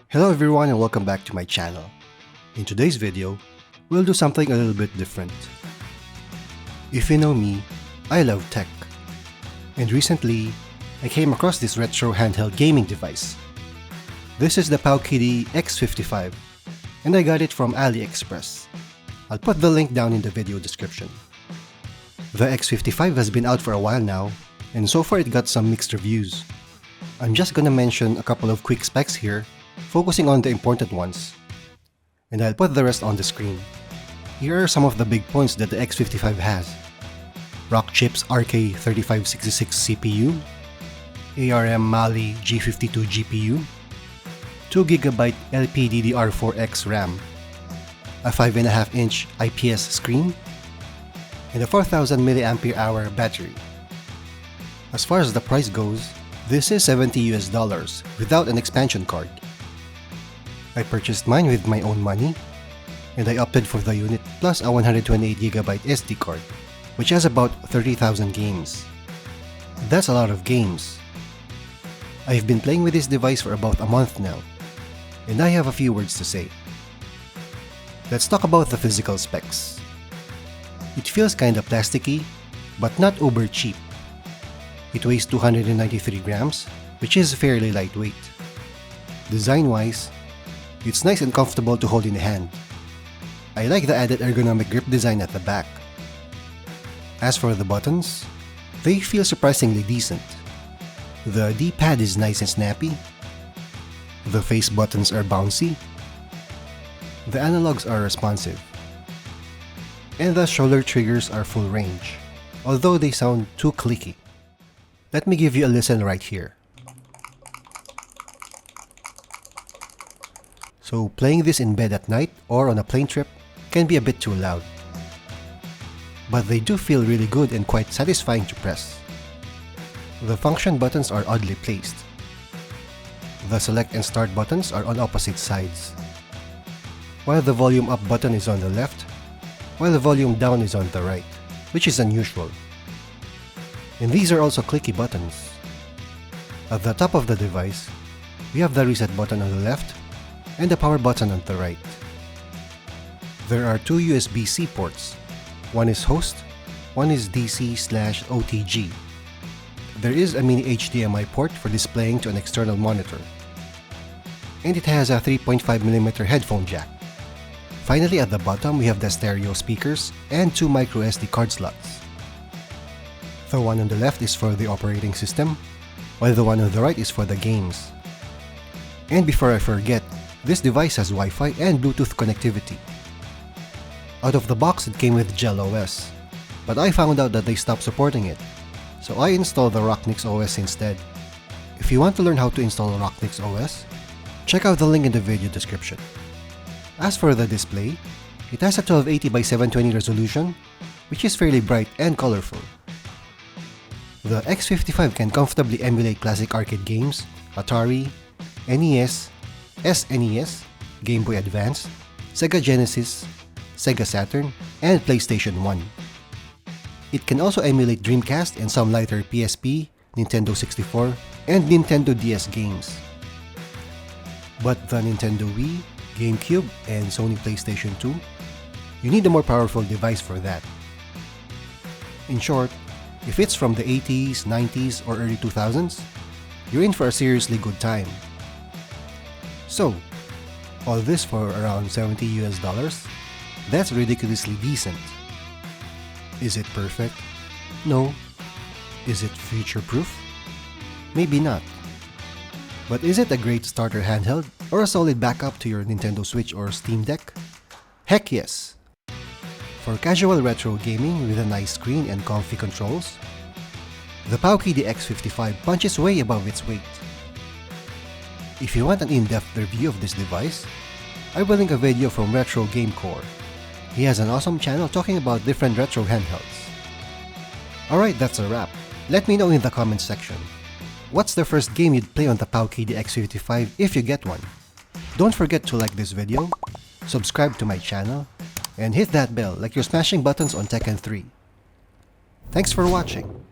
Hello everyone and welcome back to my channel. In today's video, we'll do something a little bit different. If you know me, I love tech. And recently, I came across this retro handheld gaming device. This is the Powkiddy X55, and I got it from AliExpress. I'll put the link down in the video description. The X55 has been out for a while now, and so far it got some mixed reviews. I'm just gonna mention a couple of quick specs here, focusing on the important ones. And I'll put the rest on the screen. Here are some of the big points that the X55 has. Rockchip's RK3566 CPU, ARM Mali G52 GPU, 2GB LPDDR4X RAM, a 5.5-inch IPS screen, and a 4000 mAh battery. As far as the price goes, this is $70 without an expansion card. I purchased mine with my own money, and I opted for the unit plus a 128GB SD card, which has about 30,000 games. That's a lot of games. I've been playing with this device for about a month now, and I have a few words to say. Let's talk about the physical specs. It feels kinda plasticky, but not uber cheap. It weighs 293 grams, which is fairly lightweight. Design-wise, it's nice and comfortable to hold in the hand. I like the added ergonomic grip design at the back. As for the buttons, they feel surprisingly decent. The D-pad is nice and snappy. The face buttons are bouncy. The analogs are responsive. And the shoulder triggers are full range, although they sound too clicky. Let me give you a listen right here. So playing this in bed at night or on a plane trip can be a bit too loud. But they do feel really good and quite satisfying to press. The function buttons are oddly placed. The select and start buttons are on opposite sides, while the volume up button is on the left, while the volume down is on the right, which is unusual. And these are also clicky buttons. At the top of the device, we have the reset button on the left and the power button on the right. There are two USB-C ports. One is host, one is DC/OTG. There is a mini HDMI port for displaying to an external monitor. And it has a 3.5mm headphone jack. Finally, at the bottom we have the stereo speakers and two microSD card slots. The one on the left is for the operating system, while the one on the right is for the games. And before I forget, this device has Wi-Fi and Bluetooth connectivity. Out of the box it came with Gel OS, but I found out that they stopped supporting it, so I installed the Rocknix OS instead. If you want to learn how to install Rocknix OS, check out the link in the video description. As for the display, it has a 1280x720 resolution, which is fairly bright and colorful. The X55 can comfortably emulate classic arcade games, Atari, NES, SNES, Game Boy Advance, Sega Genesis, Sega Saturn, and PlayStation 1. It can also emulate Dreamcast and some lighter PSP, Nintendo 64, and Nintendo DS games. But the Nintendo Wii, GameCube, and Sony PlayStation 2, you need a more powerful device for that. In short, if it's from the 80s, 90s, or early 2000s, you're in for a seriously good time. So, all this for around $70? That's ridiculously decent. Is it perfect? No. Is it future-proof? Maybe not. But is it a great starter handheld or a solid backup to your Nintendo Switch or Steam Deck? Heck yes! For casual retro gaming with a nice screen and comfy controls, the Powkiddy X55 punches way above its weight. If you want an in-depth review of this device, I will link a video from Retro Game Core. He has an awesome channel talking about different retro handhelds. Alright, that's a wrap. Let me know in the comments section. What's the first game you'd play on the Powkiddy X55 if you get one? Don't forget to like this video, subscribe to my channel, and hit that bell like you're smashing buttons on Tekken 3. Thanks for watching.